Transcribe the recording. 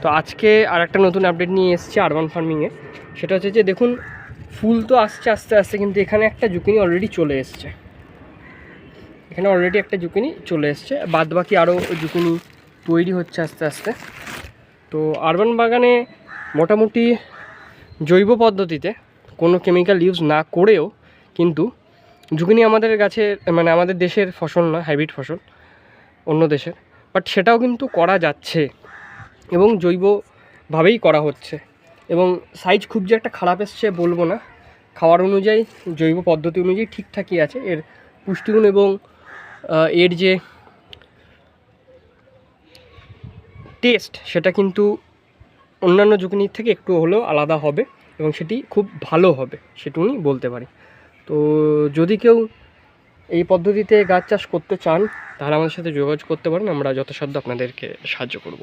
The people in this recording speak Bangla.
তো আজকে আর একটা নতুন আপডেট নিয়ে এসেছি আরবান ফার্মিংয়ে। সেটা হচ্ছে যে দেখুন, ফুল তো আসছে আস্তে আস্তে, কিন্তু এখানে একটা জুকিনি অলরেডি চলে এসছে। এখানে অলরেডি একটা জুকিনি চলে এসছে, বাদ বাকি আরও জুকিনি তৈরি হচ্ছে আস্তে আস্তে। তো আরবান বাগানে মোটামুটি জৈব পদ্ধতিতে কোনো কেমিক্যাল ইউজ না করেও কিন্তু জুকিনি আমাদের গাছের মানে আমাদের দেশের ফসল নয়, হাইব্রিড ফসল অন্য দেশের, বাট সেটাও কিন্তু করা যাচ্ছে এবং জৈবভাবেই করা হচ্ছে। এবং সাইজ খুব যে একটা খারাপ এসছে বলবো না, খাওয়ার অনুযায়ী জৈব পদ্ধতি অনুযায়ী ঠিকঠাকই আছে। এর পুষ্টিগুণ এবং এর যে টেস্ট সেটা কিন্তু অন্যান্য জুকিনির থেকে একটু হলেও আলাদা হবে এবং সেটি খুব ভালো হবে, সেটুকুনি বলতে পারি। তো যদি কেউ এই পদ্ধতিতে গাছ চাষ করতে চান তাহলে আমাদের সাথে যোগাযোগ করতে পারেন, আমরা যথাসাধ্য আপনাদেরকে সাহায্য করব।